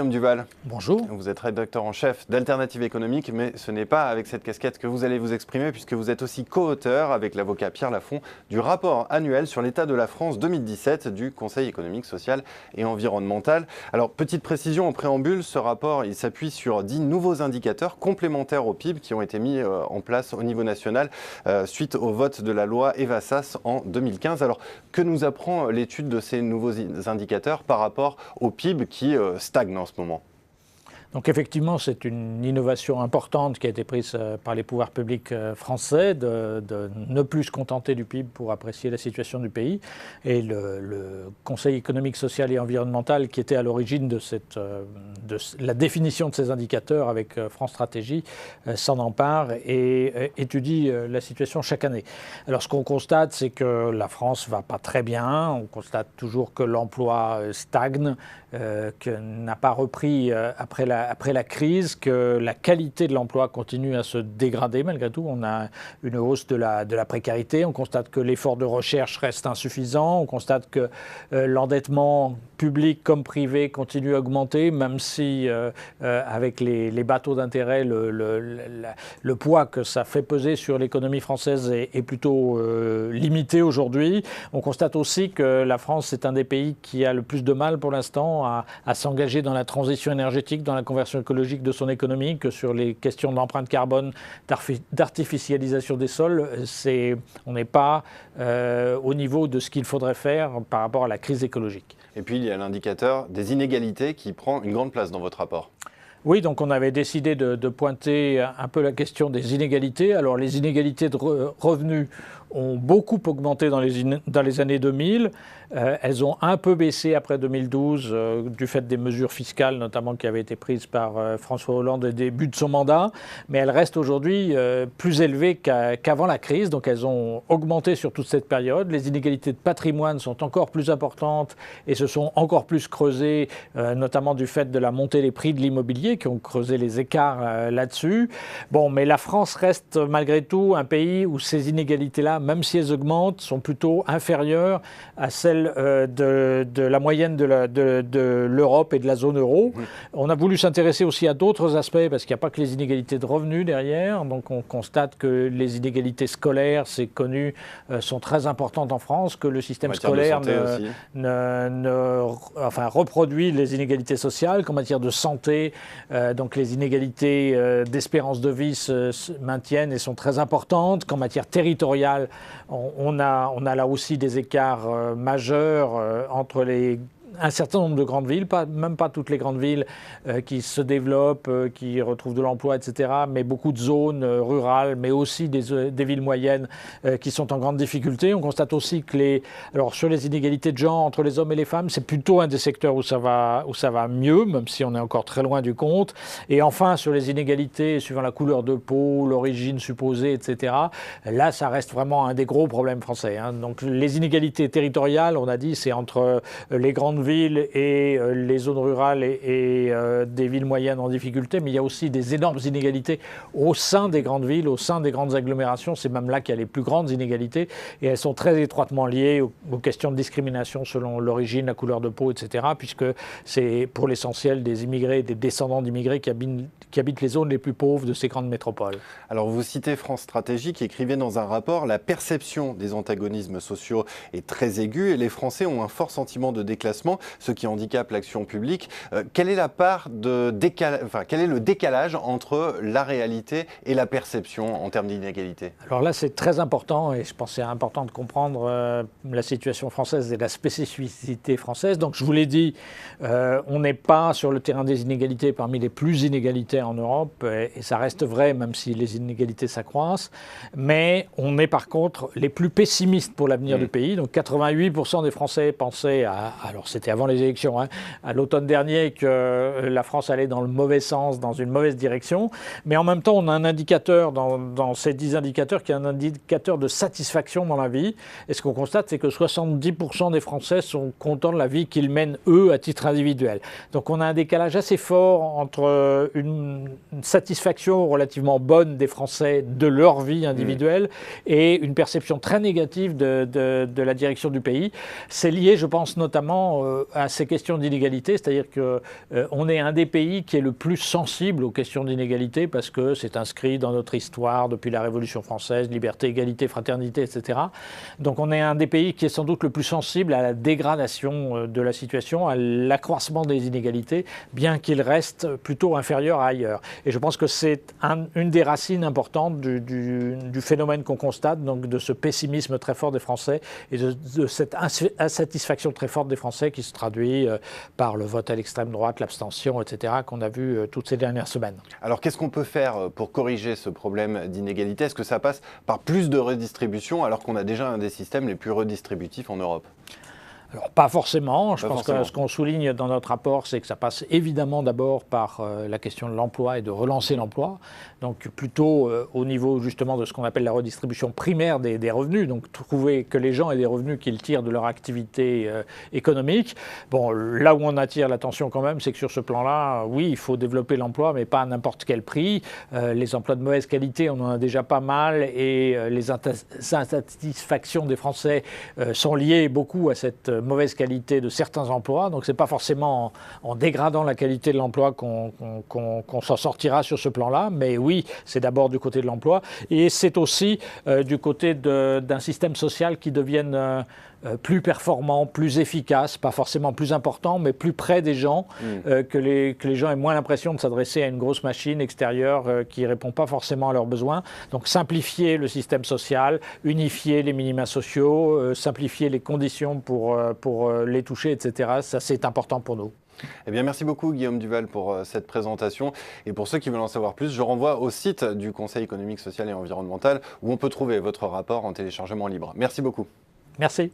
Jérôme Duval. Bonjour. Vous êtes rédacteur en chef d'Alternative économique, mais ce n'est pas avec cette casquette que vous allez vous exprimer, puisque vous êtes aussi co-auteur avec l'avocat Pierre Lafont du rapport annuel sur l'état de la France 2017 du Conseil économique, social et environnemental. Alors, petite précision en préambule, ce rapport il s'appuie sur 10 nouveaux indicateurs complémentaires au PIB qui ont été mis en place au niveau national suite au vote de la loi Eva-Sas en 2015. Alors, que nous apprend l'étude de ces nouveaux indicateurs par rapport au PIB qui stagne en ce moment? Donc effectivement, c'est une innovation importante qui a été prise par les pouvoirs publics français de ne plus se contenter du PIB pour apprécier la situation du pays. Et le Conseil économique, social et environnemental, qui était à l'origine de la définition de ces indicateurs avec France Stratégie, s'en empare et étudie la situation chaque année. Alors ce qu'on constate, c'est que la France ne va pas très bien. On constate toujours que l'emploi stagne, que n'a pas repris après la crise, que la qualité de l'emploi continue à se dégrader malgré tout. On a une hausse de la précarité, on constate que l'effort de recherche reste insuffisant, on constate que l'endettement public comme privé continue à augmenter, même si avec les bateaux d'intérêt, le poids que ça fait peser sur l'économie française est plutôt limité aujourd'hui. On constate aussi que la France est un des pays qui a le plus de mal pour l'instant à s'engager dans la transition énergétique, dans la conversion écologique de son économie, que sur les questions d'empreinte carbone, d'artificialisation des sols, on n'est pas au niveau de ce qu'il faudrait faire par rapport à la crise écologique. Et puis il y a l'indicateur des inégalités qui prend une grande place dans votre rapport. Oui, donc on avait décidé de pointer un peu la question des inégalités. Alors les inégalités de revenus ont beaucoup augmenté dans les années 2000. Elles ont un peu baissé après 2012 du fait des mesures fiscales notamment qui avaient été prises par François Hollande au début de son mandat. Mais elles restent aujourd'hui plus élevées qu'avant la crise. Donc elles ont augmenté sur toute cette période. Les inégalités de patrimoine sont encore plus importantes et se sont encore plus creusées, notamment du fait de la montée des prix de l'immobilier qui ont creusé les écarts là-dessus. Bon, mais la France reste malgré tout un pays où ces inégalités-là, même si elles augmentent, sont plutôt inférieures à celles de la moyenne de l'Europe et de la zone euro. On a voulu s'intéresser aussi à d'autres aspects parce qu'il n'y a pas que les inégalités de revenus derrière. Donc on constate que les inégalités scolaires, c'est connu, sont très importantes en France, que le système scolaire reproduit les inégalités sociales, qu'en matière de santé, donc les inégalités d'espérance de vie se maintiennent et sont très importantes, qu'en matière territoriale, on a là aussi des écarts majeurs entre un certain nombre de grandes villes, même pas toutes les grandes villes qui se développent, qui retrouvent de l'emploi, etc., mais beaucoup de zones rurales, mais aussi des villes moyennes qui sont en grande difficulté. On constate aussi que alors sur les inégalités de genre entre les hommes et les femmes, c'est plutôt un des secteurs où ça va mieux, même si on est encore très loin du compte. Et enfin, sur les inégalités suivant la couleur de peau, l'origine supposée, etc., là, ça reste vraiment un des gros problèmes français, hein. Donc les inégalités territoriales, on a dit, c'est entre les grandes villes et les zones rurales et des villes moyennes en difficulté, mais il y a aussi des énormes inégalités au sein des grandes villes, au sein des grandes agglomérations. C'est même là qu'il y a les plus grandes inégalités et elles sont très étroitement liées aux questions de discrimination selon l'origine, la couleur de peau, etc., puisque c'est pour l'essentiel des immigrés, des descendants d'immigrés qui habitent les zones les plus pauvres de ces grandes métropoles. Alors vous citez France Stratégie qui écrivait dans un rapport « La perception des antagonismes sociaux est très aiguë et les Français ont un fort sentiment de déclassement, ce qui handicape l'action publique. » Quelle est la part quel est le décalage entre la réalité et la perception en termes d'inégalité? Alors là, c'est très important et je pense que c'est important de comprendre la situation française et la spécificité française. Donc je vous l'ai dit, on n'est pas sur le terrain des inégalités parmi les plus inégalitaires en Europe et ça reste vrai même si les inégalités s'accroissent. Mais on est par contre les plus pessimistes pour l'avenir du pays. Donc 88% des Français pensaient alors c'était avant les élections, hein, à l'automne dernier, que la France allait dans le mauvais sens, dans une mauvaise direction. Mais en même temps, on a un indicateur dans ces 10 indicateurs qui est un indicateur de satisfaction dans la vie. Et ce qu'on constate, c'est que 70% des Français sont contents de la vie qu'ils mènent, eux, à titre individuel. Donc on a un décalage assez fort entre une satisfaction relativement bonne des Français de leur vie individuelle et une perception très négative de la direction du pays. C'est lié, je pense, notamment à ces questions d'inégalité, c'est-à-dire qu'on est un des pays qui est le plus sensible aux questions d'inégalité parce que c'est inscrit dans notre histoire depuis la Révolution française, liberté, égalité, fraternité, etc. Donc on est un des pays qui est sans doute le plus sensible à la dégradation de la situation, à l'accroissement des inégalités, bien qu'il reste plutôt inférieur à ailleurs. Et je pense que c'est une des racines importantes du phénomène qu'on constate, donc de ce pessimisme très fort des Français et de cette insatisfaction très forte des Français qui se traduit par le vote à l'extrême droite, l'abstention, etc., qu'on a vu toutes ces dernières semaines. Alors qu'est-ce qu'on peut faire pour corriger ce problème d'inégalité? Est-ce que ça passe par plus de redistribution alors qu'on a déjà un des systèmes les plus redistributifs en Europe? Alors, pas forcément. Je Pas pense forcément. que ce qu'on souligne dans notre rapport, c'est que ça passe évidemment d'abord par la question de l'emploi et de relancer l'emploi. Donc plutôt au niveau justement de ce qu'on appelle la redistribution primaire des revenus. Donc trouver que les gens aient des revenus qu'ils tirent de leur activité économique. Bon, là où on attire l'attention quand même, c'est que sur ce plan-là, oui, il faut développer l'emploi, mais pas à n'importe quel prix. Les emplois de mauvaise qualité, on en a déjà pas mal. Et les insatisfactions des Français sont liées beaucoup à cette mauvaise qualité de certains emplois. Donc ce n'est pas forcément en dégradant la qualité de l'emploi qu'on s'en sortira sur ce plan-là. Mais oui, c'est d'abord du côté de l'emploi. Et c'est aussi du côté d'un système social qui devienne plus performant, plus efficace, pas forcément plus important, mais plus près des gens, que les gens aient moins l'impression de s'adresser à une grosse machine extérieure qui ne répond pas forcément à leurs besoins. Donc simplifier le système social, unifier les minima sociaux, simplifier les conditions pour les toucher, etc. Ça, c'est important pour nous. Eh bien, merci beaucoup Guillaume Duval pour cette présentation. Et pour ceux qui veulent en savoir plus, je renvoie au site du Conseil économique, social et environnemental où on peut trouver votre rapport en téléchargement libre. Merci beaucoup. Merci.